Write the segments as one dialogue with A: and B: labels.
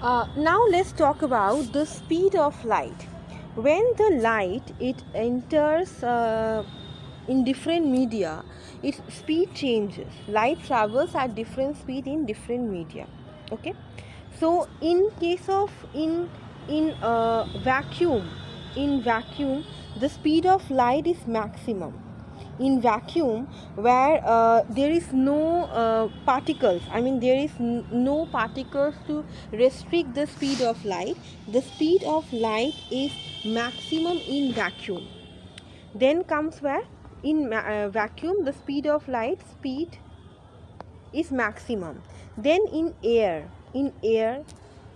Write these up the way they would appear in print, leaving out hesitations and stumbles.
A: Now let's talk about the speed of light. When the light it enters in different media, its speed changes. Light travels at different speed in different media. Okay, so in case of in vacuum, the speed of light is maximum. In vacuum, where there is no particles, there is no particles to restrict the speed of light, the speed of light is maximum in vacuum. Then comes where in vacuum the speed of light is maximum. Then in air,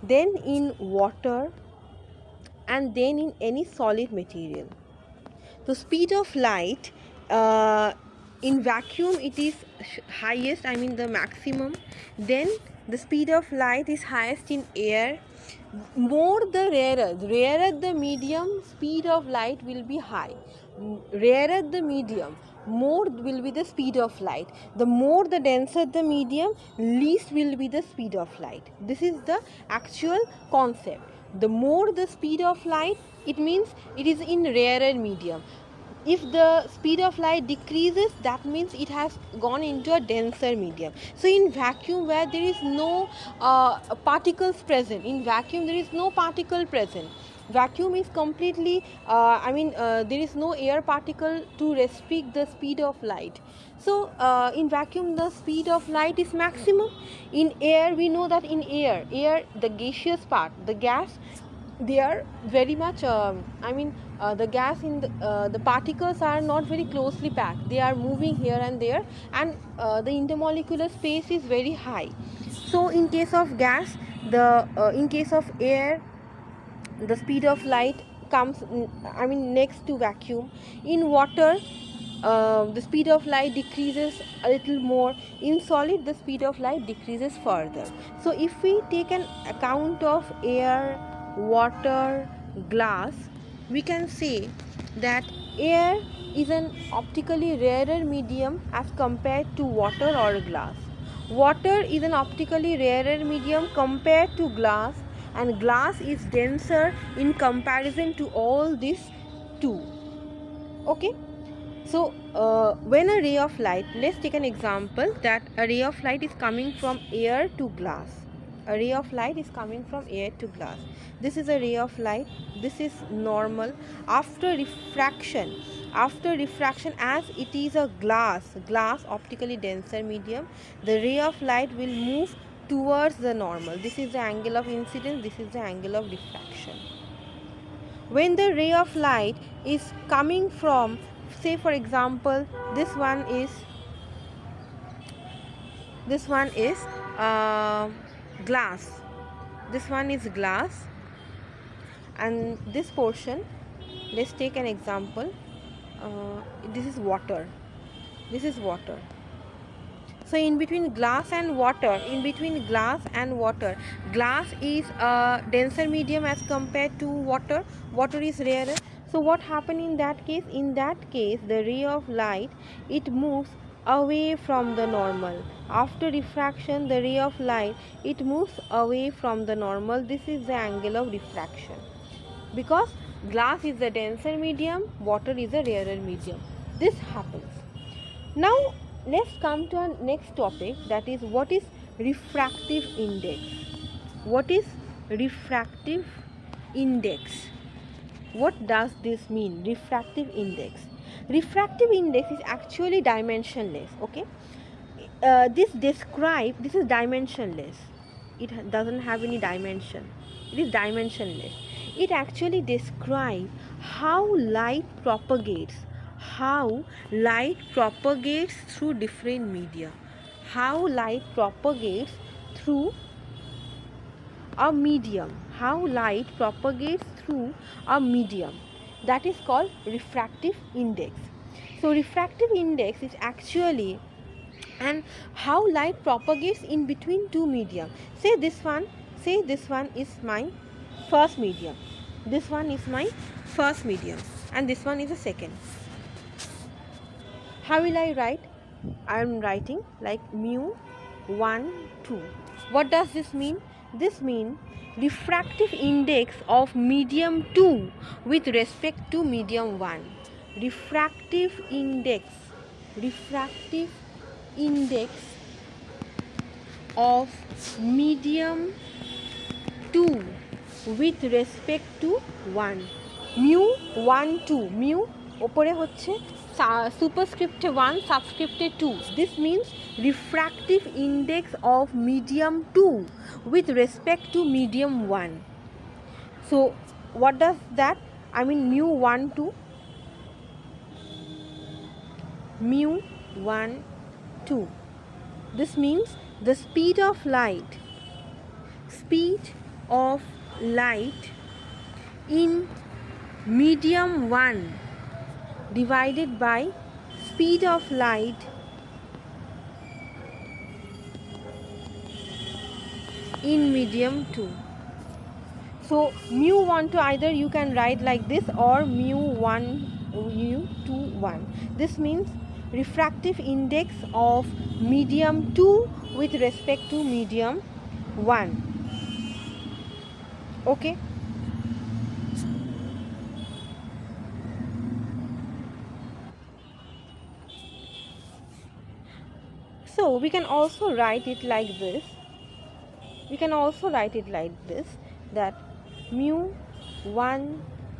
A: then in water, and then in any solid material. The speed of light in vacuum it is highest, the maximum. Then the speed of light is highest in air. More the rarer the medium, speed of light will be high. Rarer the medium, more will be the speed of light. The more the denser the medium, least will be the speed of light. This is the actual concept. The more the speed of light, it means it is in rarer medium. If the speed of light decreases, that means it has gone into a denser medium. So in vacuum, where there is no particles present, there is no particle present. Vacuum is completely there is no air particle to restrict the speed of light. So in vacuum the speed of light is maximum. In air, we know that in air the gaseous part, the gas, they are very much the gas in the particles are not very closely packed. They are moving here and there, and the intermolecular space is very high. So in case of gas, in case of air, the speed of light comes next to vacuum. In water, the speed of light decreases a little more. In solid, the speed of light decreases further. So if we take an account of air, water, glass, we can say that air is an optically rarer medium as compared to water or glass. Water is an optically rarer medium compared to glass, and glass is denser in comparison to all these two. Okay, so when a ray of light, let's take an example that a ray of light is coming from air to glass. A ray of light is coming from air to glass. This is a ray of light. This is normal. After refraction, as it is a glass optically denser medium, the ray of light will move towards the normal. This is the angle of incidence, this is the angle of diffraction. When the ray of light is coming from, say for example, this one is glass. This one is glass, and this portion, let's take an example, this is water. So in between glass and water, glass is a denser medium as compared to water. Water is rarer. So what happened in that case? In that case, the ray of light, it moves away from the normal. After diffraction, the ray of light, it moves away from the normal. This is the angle of diffraction. Because glass is a denser medium, water is a rarer medium. This happens. Now let's come to our next topic, that is, what is refractive index? What is refractive index? What does this mean, refractive index? Refractive index is actually dimensionless. Okay, this is dimensionless. It doesn't have any dimension. It is dimensionless. It actually describes how light propagates through different media. How light propagates through a medium. That is called refractive index. So refractive index is actually and how light propagates in between two medium. Say this one is my first medium. This one is my first medium, and this one is the second. How will I write? I am writing like mu 1 2. What does this mean? This means refractive index of medium 2 with respect to medium 1. Refractive index of medium 2 with respect to 1. mu 1 2 mu ওপরে হচ্ছে superscript 1 subscript 2. This means refractive index of medium 2 with respect to medium 1. So what does that I mean? Mu 1 2 mu 1 2. This means the speed of light in medium 1 divided by speed of light in medium 2. So mu 1 to either you can write like this or mu 2 1. This means refractive index of medium 2 with respect to medium 1. Okay. So we can also write it like this. That mu 1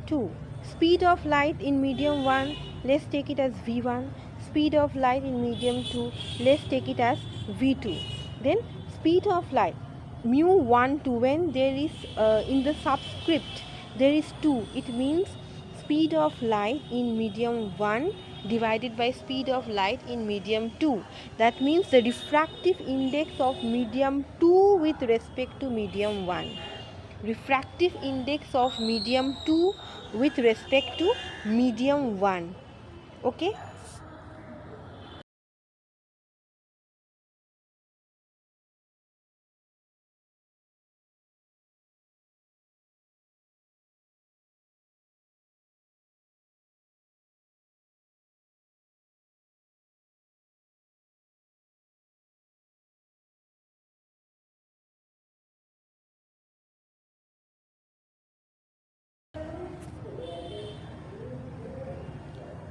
A: 2 speed of light in medium 1, let's take it as v1. Speed of light in medium 2, let's take it as v2. Then speed of light mu 1 2, when there is in the subscript there is 2, it means speed of light in medium 1 divided by speed of light in medium 2. That means the refractive index of medium 2 with respect to medium 1. Refractive index of medium 2 with respect to medium 1. Okay.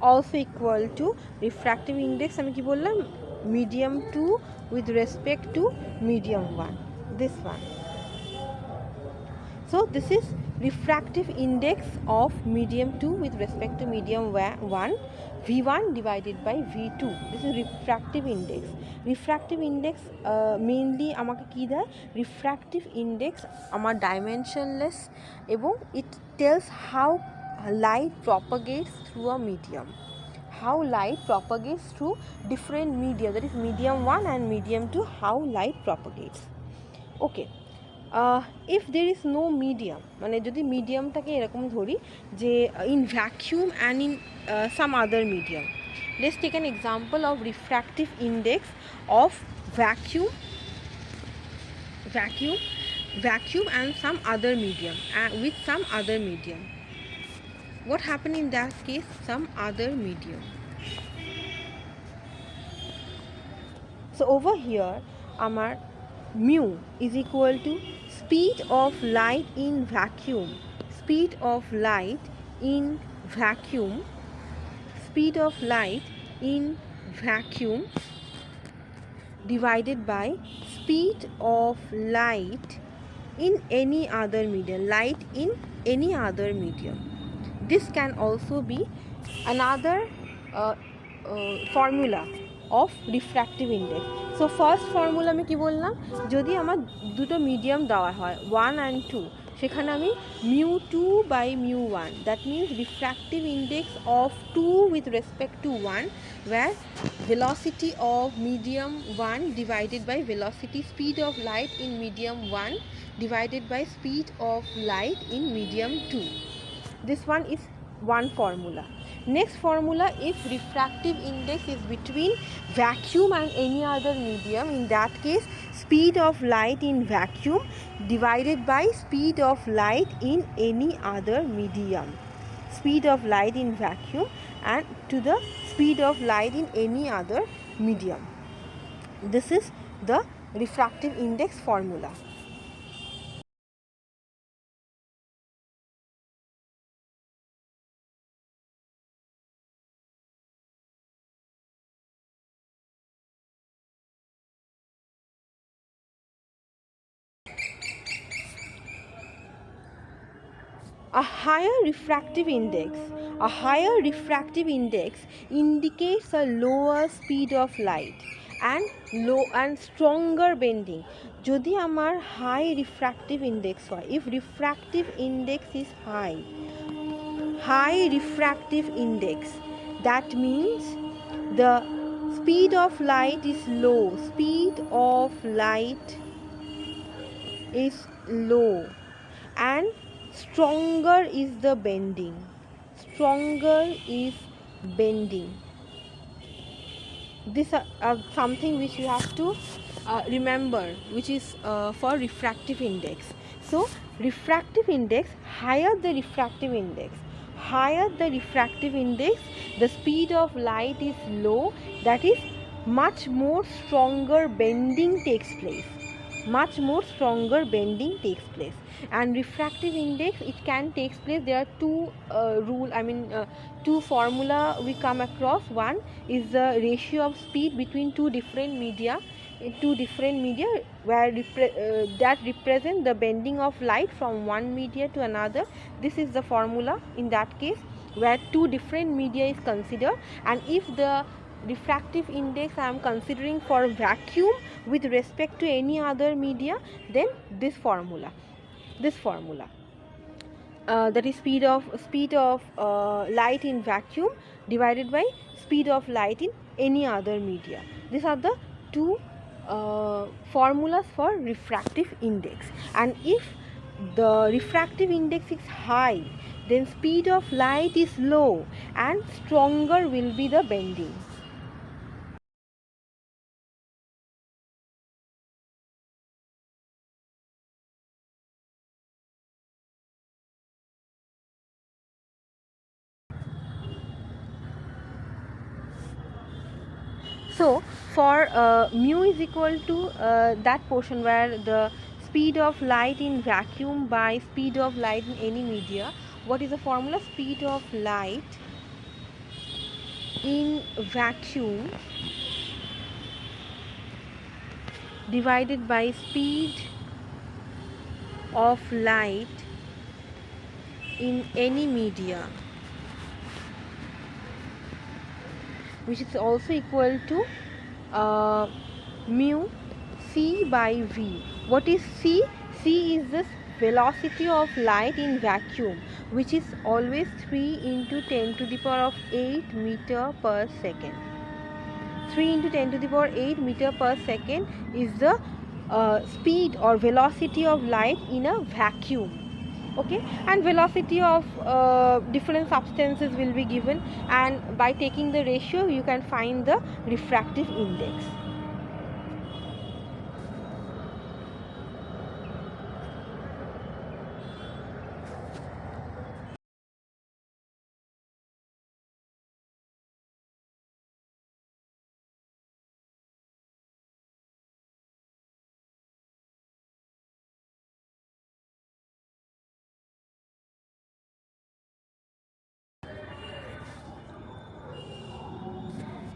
A: Also equal to refractive index আমি কি বললাম medium 2 with respect to medium 1, this one. So this is refractive index of medium 2 with respect to medium 1, v1 divided by v2. This is refractive index. Refractive index mainly আমাকে কি দেয়? Refractive index আমার dimensionless এবং it tells how light propagates through a medium. How light propagates through different media, that is medium 1 and medium 2, how light propagates. Okay. If there is no medium, মানে যদি মিডিয়ামটাকে এরকম ধরি যে in vacuum and in some other medium, let's take an example of refractive index of vacuum and some other medium, with some other medium. What happened in that case? Some other medium. So over here our mu is equal to speed of light in vacuum divided by speed of light in any other medium. This can also be another formula of refractive index. So first formula আমি কি বললাম, যদি আমার দুটো medium দেওয়া হয় 1 and 2, সেখানে আমি mu 2 by mu 1, that means refractive index of 2 with respect to 1, where velocity of medium 1 divided by velocity speed of light in medium 1 divided by speed of light in medium 2. This one is one formula. Next formula, if refractive index is between vacuum and any other medium, in that case speed of light in vacuum divided by speed of light in any other medium. Speed of light in vacuum and to the speed of light in any other medium. This is the refractive index formula. A higher refractive index indicates a lower speed of light and low and stronger bending. যদি আমার high refractive index হয়, if refractive index is high refractive index, that means the speed of light is low, and stronger is the bending. This something which you have to remember, which is for refractive index. So refractive index, higher the refractive index, the speed of light is low, that is much more stronger bending takes place. And refractive index, it can take place, there are two formula we come across. One is the ratio of speed between two different media where that represent the bending of light from one media to another. This is the formula in that case, where two different media is considered, and if the refractive index I am considering for vacuum with respect to any other media, then this formula that is speed of light in vacuum divided by speed of light in any other media. These are the two formulas for refractive index. And if the refractive index is high, then speed of light is low and stronger will be the bending. So for mu is equal to that portion where the speed of light in vacuum by speed of light in any media. What is the formula? Speed of light in vacuum divided by speed of light in any media, which is also equal to mu c by v. What is c? C is the velocity of light in vacuum, which is always 3 into 10 to the power of 8 meter per second. 3 into 10 to the power 8 meter per second is the speed or velocity of light in a vacuum. Okay, and velocity of different substances will be given, and by taking the ratio you can find the refractive index.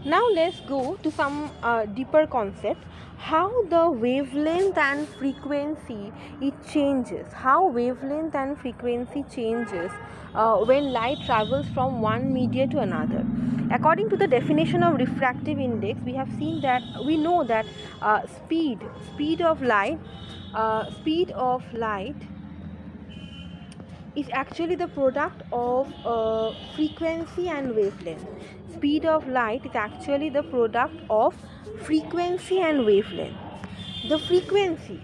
A: Now let's go to some deeper concept, how the wavelength and frequency changes when light travels from one media to another. According to the definition of refractive index, we know that speed of light is actually the product of frequency and wavelength. Speed of light is actually the product of frequency and wavelength. The frequency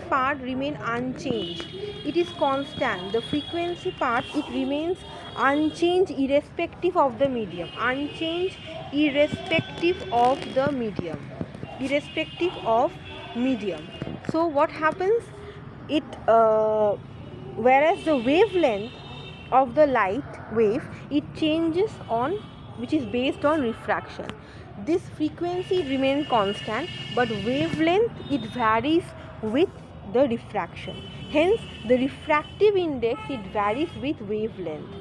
A: part remain unchanged. It is constant. The frequency part, it remains unchanged irrespective of the medium. So what happens? Whereas the wavelength of the light wave, it changes on, which is based on refraction. This frequency remains constant, but wavelength, it varies with the refraction. Hence the refractive index, it varies with wavelength.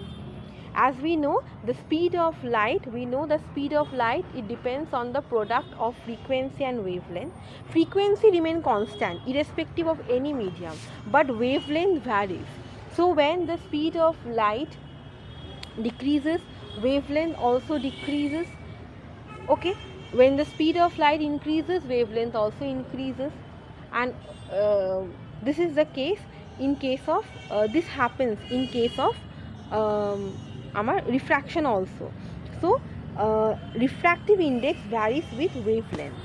A: As we know, the speed of light, it depends on the product of frequency and wavelength. Frequency remains constant irrespective of any medium, but wavelength varies. So when the speed of light decreases, wavelength also decreases. Okay, when the speed of light increases, wavelength also increases. And this is the case in case of this happens in case of refraction also. So refractive index varies with wavelength.